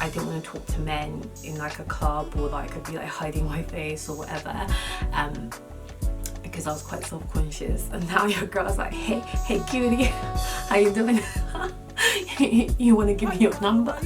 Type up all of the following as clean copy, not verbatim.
I didn't want to talk to men in like a club, or like I'd be like hiding my face or whatever, because I was quite self-conscious. And now your girl's like, hey cutie, how you doing? You want to give me your number?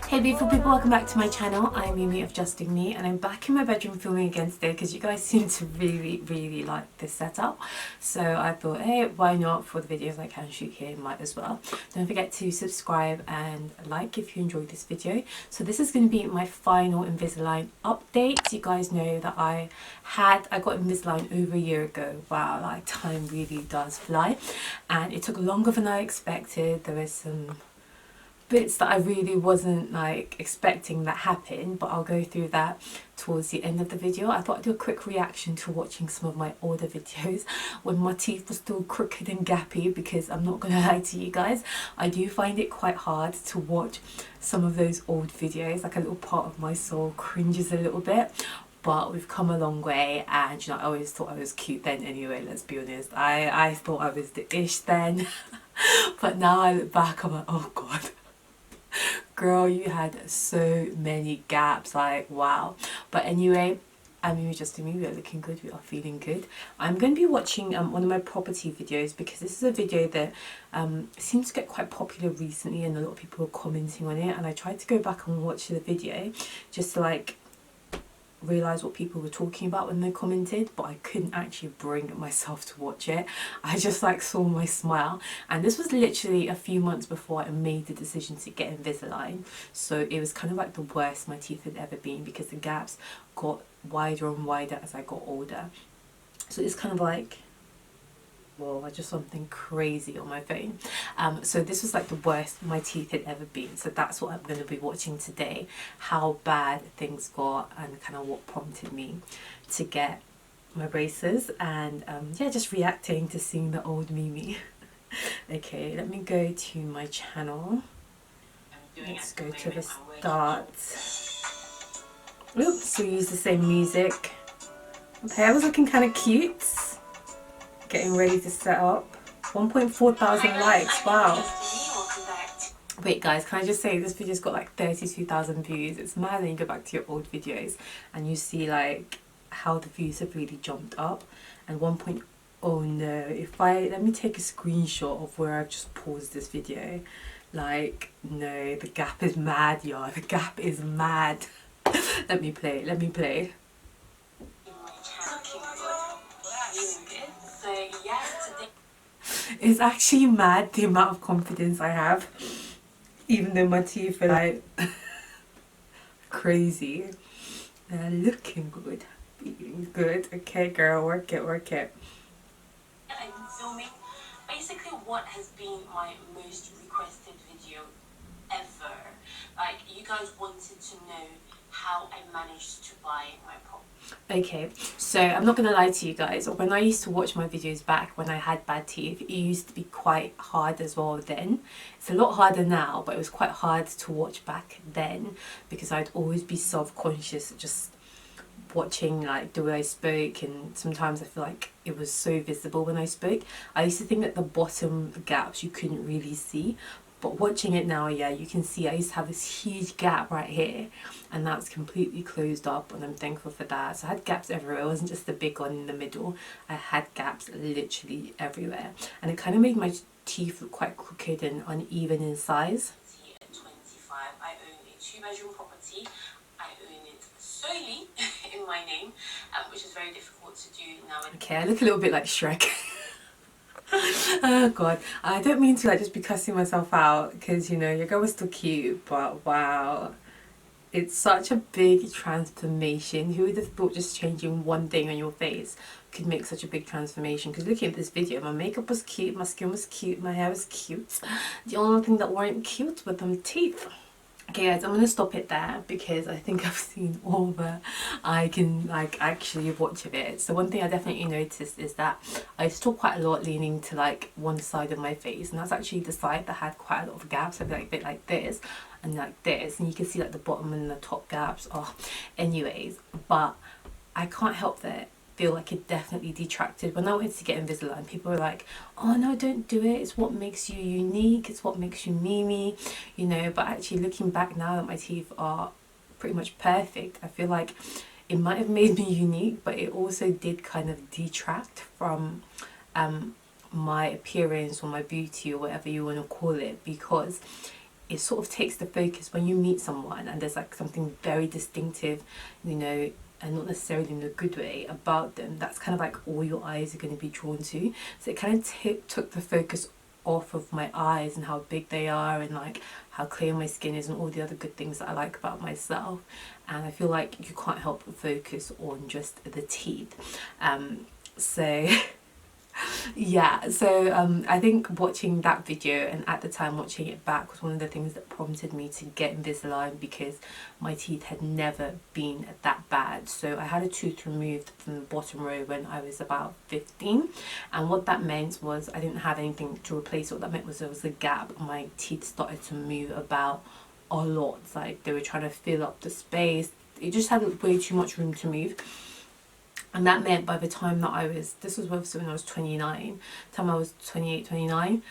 Hey beautiful people, welcome back to my channel. I'm Mimi of JUSTDOINGMI, and I'm back in my bedroom filming again today because you guys seem to really like this setup. So I thought, hey, why not? For the videos I can shoot here, might as well. Don't forget to subscribe and like if you enjoyed this video. So this is going to be my final Invisalign update. You guys know that I got Invisalign over a year ago. Wow, like time really does fly, and it took longer than I expected. There was some bits that I really wasn't like expecting that happened, but I'll go through that towards the end of the video. I thought I'd do a quick reaction to watching some of my older videos when my teeth were still crooked and gappy, because I'm not gonna lie to you guys, I do find it quite hard to watch some of those old videos. Like a little part of my soul cringes a little bit. But we've come a long way, and you know, I always thought I was cute then anyway, let's be honest. I thought I was the ish then. But now I look back, I'm like, oh god, girl, you had so many gaps, like wow. But anyway, I'm JUSTDOINGMI, we are looking good, we are feeling good. I'm going to be watching one of my property videos, because this is a video that seems to get quite popular recently and a lot of people are commenting on it, and I tried to go back and watch the video just to like realise what people were talking about when they commented, but I couldn't actually bring myself to watch it. I just like saw my smile, and this was literally a few months before I made the decision to get Invisalign, so it was kind of like the worst my teeth had ever been, because the gaps got wider and wider as I got older. So it's kind of like, well, I just saw something crazy on my phone. So this was like the worst my teeth had ever been. So that's what I'm going to be watching today, how bad things got and kind of what prompted me to get my braces, and yeah, just reacting to seeing the old Mimi. Okay, let me go to my channel. Let's go to the start. Oops, so we use the same music. My hair was looking kind of cute. Getting ready to set up. 1.4 thousand likes, wow. Wait guys, can I just say this video's got like 32,000 views. It's mad when you go back to your old videos and you see like how the views have really jumped up. And oh no, let me take a screenshot of where I've just paused this video. Like, no, the gap is mad, y'all. The gap is mad. Let me play. It's actually mad the amount of confidence I have, even though my teeth are like crazy. They're looking good, feeling good. Okay girl, work it. I'm filming basically what has been my most requested video ever. Like, you guys wanted to know how I managed to buy my property. Okay, so I'm not gonna lie to you guys, when I used to watch my videos back when I had bad teeth, it used to be quite hard as well then. It's a lot harder now, but it was quite hard to watch back then because I'd always be self-conscious just watching like the way I spoke, and sometimes I feel like it was so visible when I spoke. I used to think that the bottom gaps you couldn't really see, but watching it now, yeah, you can see I used to have this huge gap right here, and that's completely closed up, and I'm thankful for that. So I had gaps everywhere. It wasn't just the big one in the middle. I had gaps literally everywhere, and it kind of made my teeth look quite crooked and uneven in size. At 25, I own a 2-bedroom property. I own it solely in my name, which is very difficult to do now. Okay, I look a little bit like Shrek. Oh god, I don't mean to like just be cussing myself out, because you know your girl was still cute, but wow, it's such a big transformation. Who would have thought just changing one thing on your face could make such a big transformation? Because looking at this video, my makeup was cute, my skin was cute, my hair was cute. The only thing that weren't cute were them teeth. Okay guys, I'm going to stop it there because I think I've seen all that I can like actually watch of it. So one thing I definitely noticed is that I used to talk quite a lot leaning to like one side of my face, and that's actually the side that had quite a lot of gaps. I'd be like a bit like this and like this, and you can see like the bottom and the top gaps. Oh, anyways, but I can't help that feel like it definitely detracted. When I went to get Invisalign, people were like, oh no, don't do it, it's what makes you unique, it's what makes you Mimi, you know. But actually looking back now that my teeth are pretty much perfect, I feel like it might have made me unique, but it also did kind of detract from my appearance or my beauty or whatever you want to call it, because it sort of takes the focus when you meet someone and there's like something very distinctive, you know, and not necessarily in a good way about them. That's kind of like all your eyes are going to be drawn to. So it kind of took the focus off of my eyes and how big they are and like how clear my skin is and all the other good things that I like about myself. And I feel like you can't help but focus on just the teeth. So yeah, so I think watching that video and at the time watching it back was one of the things that prompted me to get Invisalign, because my teeth had never been that bad. So I had a tooth removed from the bottom row when I was about 15, and what that meant was I didn't have anything to replace it. What that meant was there was a gap and my teeth started to move about a lot, like they were trying to fill up the space. It just had way too much room to move. And that meant by the time that I was, this was obviously when I was 29, time I was 28, 29,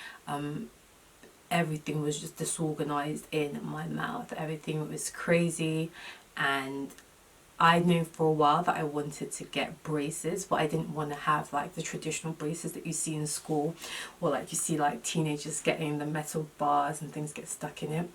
everything was just disorganized in my mouth. Everything was crazy, and I'd known for a while that I wanted to get braces, but I didn't want to have like the traditional braces that you see in school, or like you see like teenagers getting the metal bars and things get stuck in it.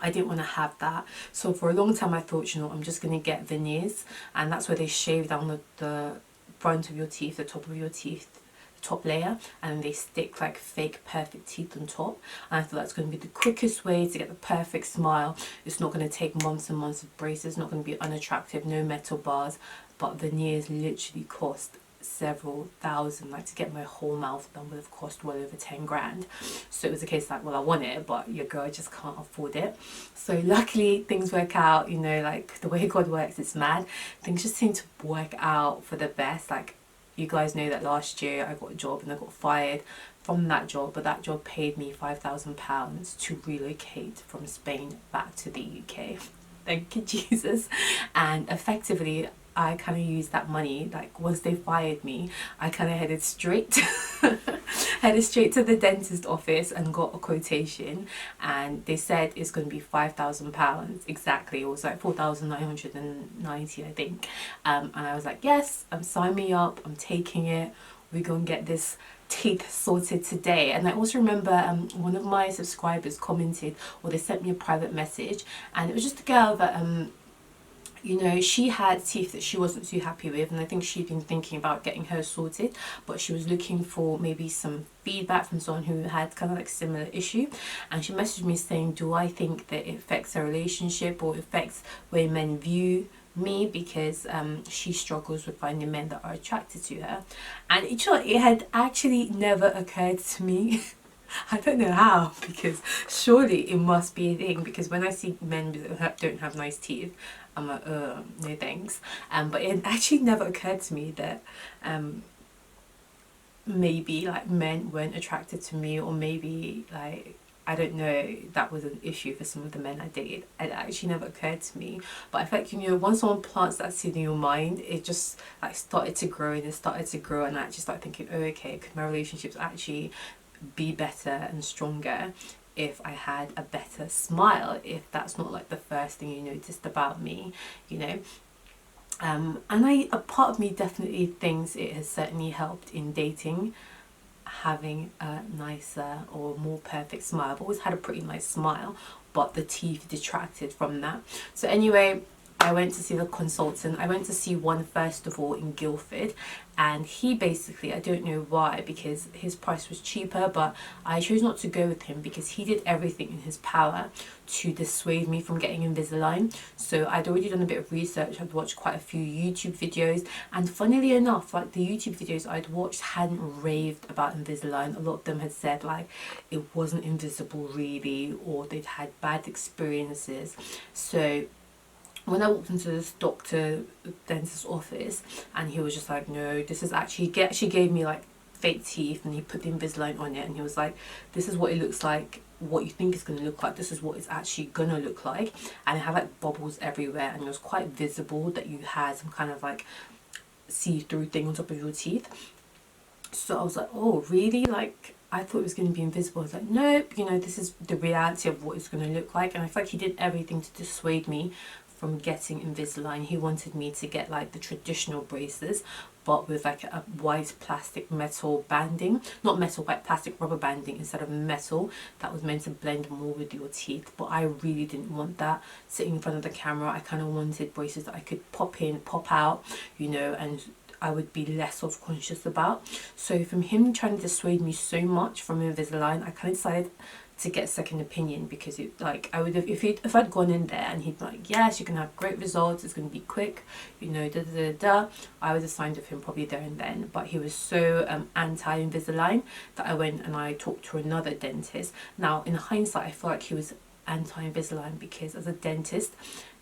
I didn't want to have that. So for a long time I thought, you know, I'm just going to get veneers, and that's where they shave down the front of your teeth, the top of your teeth, the top layer, and they stick like fake perfect teeth on top. And I thought that's going to be the quickest way to get the perfect smile. It's not going to take months and months of braces, it's not going to be unattractive, no metal bars. But veneers literally cost several thousand. Like to get my whole mouth done would have cost well over 10 grand. So it was a case like, well, I want it, but your girl just can't afford it. So luckily things work out, you know, like the way God works, it's mad. Things just seem to work out for the best. Like you guys know that last year I got a job and I got fired from that job, but that job paid me £5,000 to relocate from Spain back to the UK. Thank you, Jesus. And effectively I kind of used that money, like once they fired me, I kind of headed straight to the dentist office and got a quotation, and they said it's going to be £5,000 exactly. It was like 4,990, I think. And I was like, yes, sign me up, I'm taking it, we're going to get this teeth sorted today. And I also remember one of my subscribers commented, or they sent me a private message, and it was just a girl that you know, she had teeth that she wasn't too happy with, and I think she'd been thinking about getting hers sorted, but she was looking for maybe some feedback from someone who had kind of like similar issue. And she messaged me saying, do I think that it affects her relationship or affects the way men view me, because she struggles with finding men that are attracted to her. And it had actually never occurred to me. I don't know how, because surely it must be a thing, because when I see men that don't have nice teeth, I'm like, no thanks. But it actually never occurred to me that maybe like men weren't attracted to me, or maybe like, I don't know, that was an issue for some of the men I dated. It actually never occurred to me. But I feel like, you know, once someone plants that seed in your mind, it just like started to grow, and it started to grow, and I actually started thinking, oh, okay, could my relationships actually be better and stronger if I had a better smile, if that's not like the first thing you noticed about me, you know. And a part of me definitely thinks it has certainly helped in dating, having a nicer or more perfect smile. I've always had a pretty nice smile, but the teeth detracted from that. So anyway, I went to see the consultant. I went to see one first of all in Guildford, and he basically, I don't know why, because his price was cheaper, but I chose not to go with him because he did everything in his power to dissuade me from getting Invisalign. So I'd already done a bit of research, I'd watched quite a few YouTube videos, and funnily enough, like the YouTube videos I'd watched hadn't raved about Invisalign. A lot of them had said like it wasn't invisible really, or they'd had bad experiences. So when I walked into this dentist's office, and he was just like, no, this is actually, he actually gave me like fake teeth, and he put the Invisalign on it, and he was like, this is what it looks like, what you think it's going to look like, this is what it's actually going to look like. And it had like bubbles everywhere, and it was quite visible that you had some kind of like see-through thing on top of your teeth. So I was like, oh really, like I thought it was going to be invisible. I was like, nope, you know, this is the reality of what it's going to look like. And I feel like he did everything to dissuade me from getting Invisalign. He wanted me to get like the traditional braces, but with like a white plastic metal banding, not metal, white plastic rubber banding instead of metal, that was meant to blend more with your teeth. But I really didn't want that sitting in front of the camera. I kind of wanted braces that I could pop in, pop out, you know, and I would be less self-conscious about. So from him trying to dissuade me so much from Invisalign, I kind of decided to get a second opinion, because it, like, I would have, if I'd gone in there and he'd be like, yes, you can have great results, it's going to be quick, you know, da da da da, I would have signed with him probably there and then. But he was so anti-Invisalign that I went and I talked to another dentist. Now in hindsight, I feel like he was anti-Invisalign because as a dentist,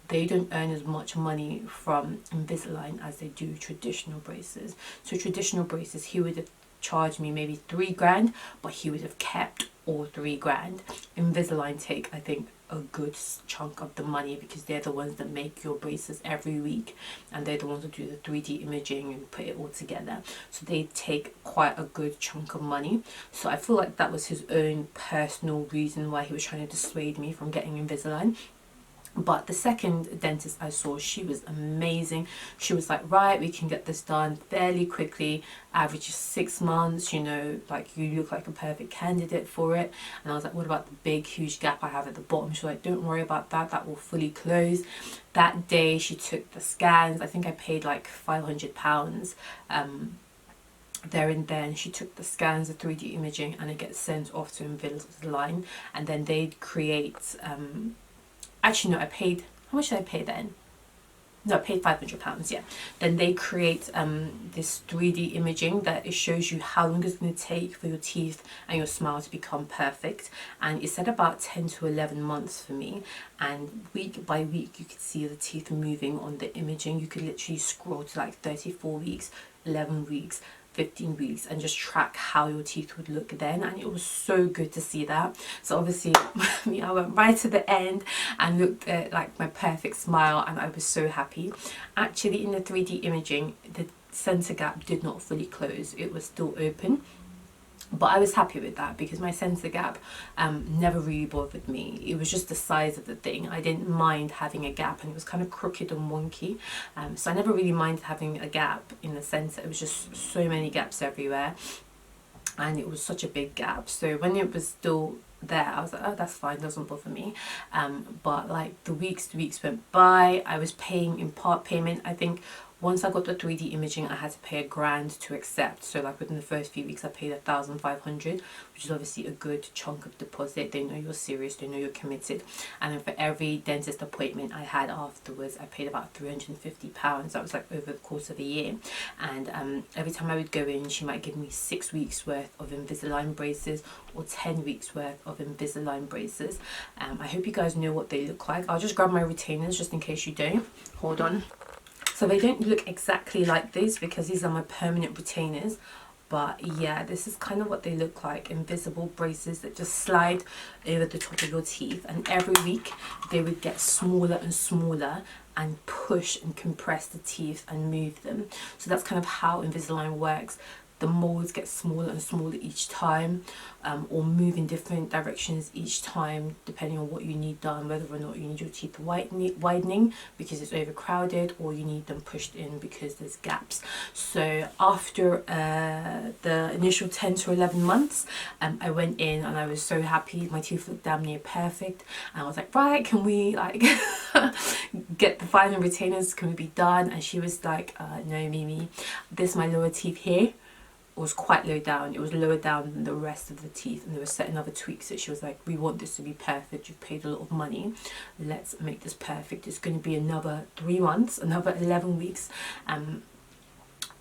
they don't earn as much money from Invisalign as they do traditional braces. So traditional braces, he would have charged me maybe £3,000, but he would have kept all £3,000. Invisalign take, I think, a good chunk of the money, because they're the ones that make your braces every week, and they're the ones that do the 3D imaging and put it all together. So they take quite a good chunk of money. So I feel like that was his own personal reason why he was trying to dissuade me from getting Invisalign. But the second dentist I saw, she was amazing. She was like, right, we can get this done fairly quickly, average of 6 months, you know, like you look like a perfect candidate for it. And I was like, what about the big huge gap I have at the bottom? She was like, don't worry about that, that will fully close. That day she took the scans. I think I paid like £500 there and then. She took the scans, the 3D imaging, and it gets sent off to Invisalign, and then they'd create actually no, I paid, how much did I pay then? No, I paid £500, yeah. Then they create this 3D imaging that it shows you how long it's going to take for your teeth and your smile to become perfect. And it said about 10 to 11 months for me. And week by week, you could see the teeth moving on the imaging. You could literally scroll to like 34 weeks, 11 weeks, 15 weeks, and just track how your teeth would look then. And it was so good to see that. So obviously I went right to the end and looked at like my perfect smile, and I was so happy. Actually, in the 3D imaging, the center gap did not fully close, it was still open. But I was happy with that, because my sensor gap never really bothered me. It was just the size of the thing. I didn't mind having a gap, and it was kind of crooked and wonky. So I never really minded having a gap in the center. It was just so many gaps everywhere, and it was such a big gap. So when it was still there, I was like, oh, that's fine, doesn't bother me. But like the weeks went by. I was paying in part payment. I think once I got the 3D imaging, I had to pay £1,000 to accept. So like within the first few weeks, I paid 1,500, which is obviously a good chunk of deposit. They know you're serious, they know you're committed. And then for every dentist appointment I had afterwards, I paid about £350. That was like over the course of a year. And every time I would go in, she might give me 6 weeks worth of Invisalign braces or 10 weeks worth of Invisalign braces. I hope you guys know what they look like. I'll just grab my retainers just in case you don't. Hold on. So they don't look exactly like these, because these are my permanent retainers. But yeah, this is kind of what they look like. Invisible braces that just slide over the top of your teeth. And every week they would get smaller and smaller and push and compress the teeth and move them. So that's kind of how Invisalign works. The molds get smaller and smaller each time, or move in different directions each time, depending on what you need done, whether or not you need your teeth widening because it's overcrowded, or you need them pushed in because there's gaps. So after the initial 10 to 11 months, I went in and I was so happy. My teeth looked damn near perfect, and I was like, right, can we like get the final retainers, can we be done? And she was like, no Mimi, this my lower teeth here was quite low down. It was lower down than the rest of the teeth, and there were certain other tweaks that she was like, we want this to be perfect, you've paid a lot of money, let's make this perfect. It's going to be another 3 months, another 11 weeks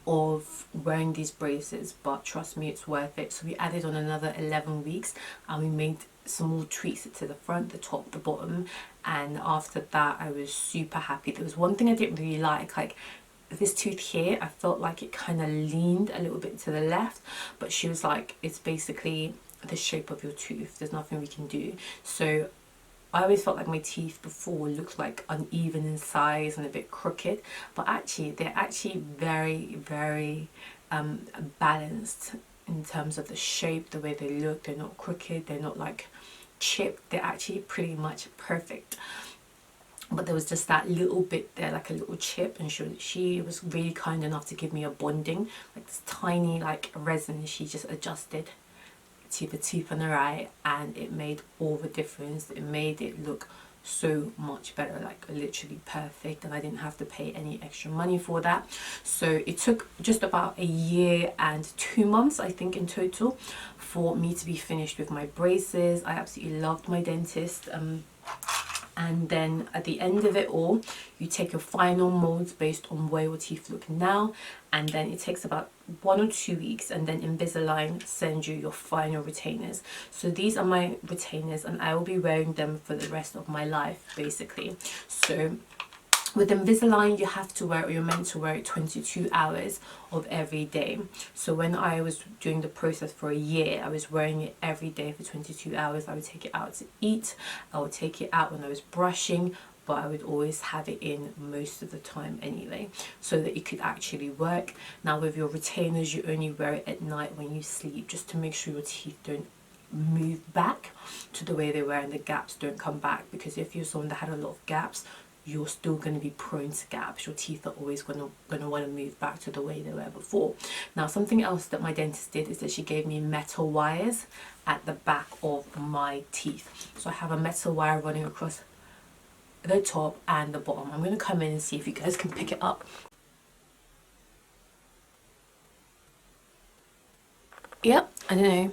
of wearing these braces, but trust me, it's worth it. So we added on another 11 weeks and we made some more tweaks to the front, the top, the bottom, and after that I was super happy. There was one thing I didn't really like this tooth here, I felt like it kind of leaned a little bit to the left, but she was like, it's basically the shape of your tooth, there's nothing we can do. So I always felt like my teeth before looked like uneven in size and a bit crooked, but actually they're actually very, very balanced in terms of the shape, the way they look. They're not crooked, they're not like chipped, they're actually pretty much perfect. But there was just that little bit there, like a little chip, and she was really kind enough to give me a bonding, like this tiny like resin she just adjusted to the tooth on the right, and it made all the difference. It made it look so much better, like literally perfect, and I didn't have to pay any extra money for that. So it took just about a year and 2 months, I think, in total for me to be finished with my braces. I absolutely loved my dentist. And then at the end of it all, you take your final molds based on where your teeth look now, and then it takes about 1 or 2 weeks, and then Invisalign sends you your final retainers. So these are my retainers, and I will be wearing them for the rest of my life, basically. So with Invisalign, you have to wear, or you're meant to wear it 22 hours of every day. So when I was doing the process for a year, I was wearing it every day for 22 hours. I would take it out to eat, I would take it out when I was brushing, but I would always have it in most of the time anyway, so that it could actually work. Now with your retainers, you only wear it at night when you sleep, just to make sure your teeth don't move back to the way they were and the gaps don't come back, because if you're someone that had a lot of gaps, you're still going to be prone to gaps. Your teeth are always going to want to move back to the way they were before. Now, something else that my dentist did is that she gave me metal wires at the back of my teeth. So I have a metal wire running across the top and the bottom. I'm going to come in and see if you guys can pick it up. Yep, I don't know.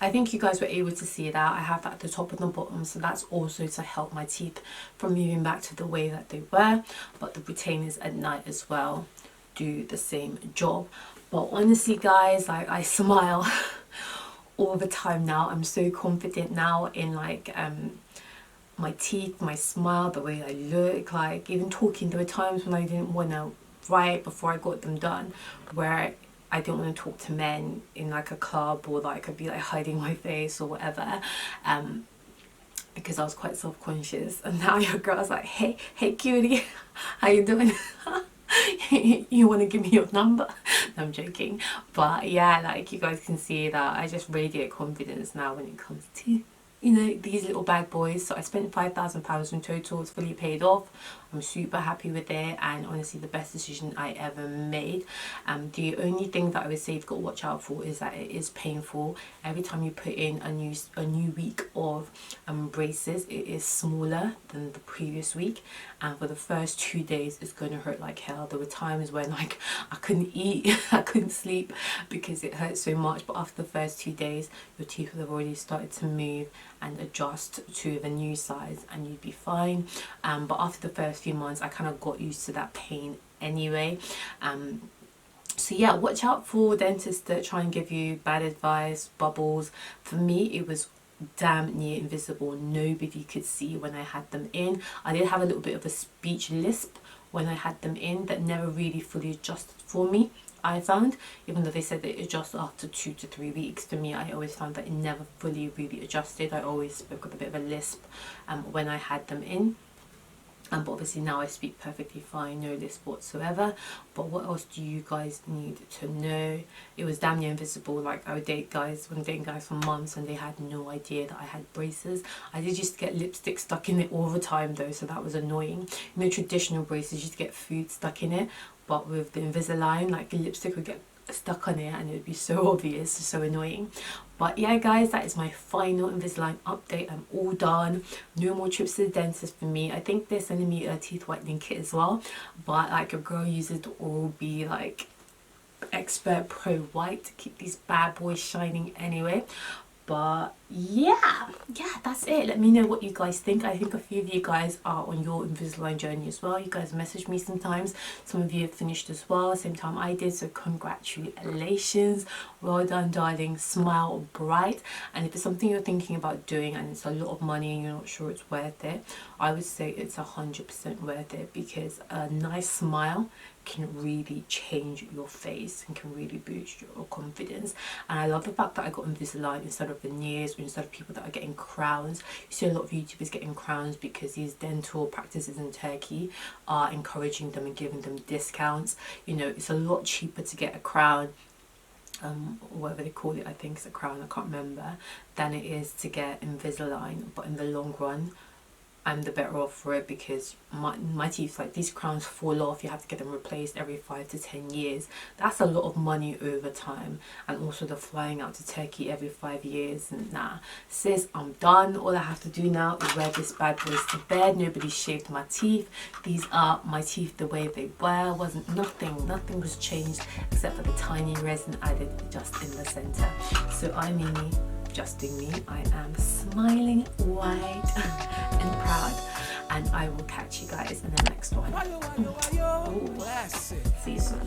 I think you guys were able to see that. I have that at the top and the bottom, so that's also to help my teeth from moving back to the way that they were. But the retainers at night as well do the same job. But honestly guys, I smile all the time now. I'm so confident now in like my teeth, my smile, the way I look. Like even talking, there were times when I didn't want to write before I got them done, where I didn't want to talk to men in like a club, or like I'd be like hiding my face or whatever, because I was quite self-conscious. And now your girl's like, hey cutie, how you doing? You want to give me your number? No, I'm joking. But yeah, like you guys can see that I just radiate confidence now when it comes to, you know, these little bag boys. So I spent £5,000 in total. It's fully paid off. I'm super happy with it, and honestly the best decision I ever made. The only thing that I would say you've got to watch out for is that it is painful. Every time you put in a new week of braces, it is smaller than the previous week, and for the first 2 days it's going to hurt like hell. There were times when like I couldn't eat, I couldn't sleep because it hurt so much, but after the first 2 days your teeth have already started to move and adjust to the new size, and you'd be fine. But after the first few months I kind of got used to that pain anyway. So yeah, watch out for dentists that try and give you bad advice, bubbles. For me it was damn near invisible. Nobody could see when I had them in. I did have a little bit of a speech lisp when I had them in that never really fully adjusted for me, I found. Even though they said that it adjusts after 2 to 3 weeks, for me I always found that it never fully really adjusted. I always spoke with a bit of a lisp when I had them in. But obviously now I speak perfectly fine, no lisp whatsoever. But what else do you guys need to know? It was damn near invisible. Like I would date guys, when dating guys for months, and they had no idea that I had braces. I did just get lipstick stuck in it all the time though, so that was annoying. You know, traditional braces, you just get food stuck in it, but with the Invisalign, like the lipstick would get stuck on it and it would be so obvious, so annoying. But yeah guys, that is my final Invisalign update. I'm all done. No more trips to the dentist for me. I think they're sending me a teeth whitening kit as well, but like a girl uses the Oral B like Expert Pro White to keep these bad boys shining anyway. But yeah, that's it. Let me know what you guys think. I think a few of you guys are on your Invisalign journey as well. You guys message me sometimes. Some of you have finished as well, same time I did, so congratulations. Well done, darling. Smile bright. And if it's something you're thinking about doing and it's a lot of money and you're not sure it's worth it, I would say it's 100% worth it, because a nice smile can really change your face and can really boost your confidence. And I love the fact that I got Invisalign instead of veneers, or instead of people that are getting crowns. You see a lot of YouTubers getting crowns because these dental practices in Turkey are encouraging them and giving them discounts. You know, it's a lot cheaper to get a crown, whatever they call it, I think it's a crown, I can't remember, than it is to get Invisalign. But in the long run, I'm the better off for it, because my teeth, like, these crowns fall off, you have to get them replaced every 5 to 10 years. That's a lot of money over time. And also the flying out to Turkey every 5 years, and nah, sis, I'm done. All I have to do now is wear this bad boy to bed. Nobody shaved my teeth. These are my teeth the way they were. Nothing was changed except for the tiny resin added just in the center. So I'm Mimi, just doing me. I am smiling wide and proud, and I will catch you guys in the next one. See you soon.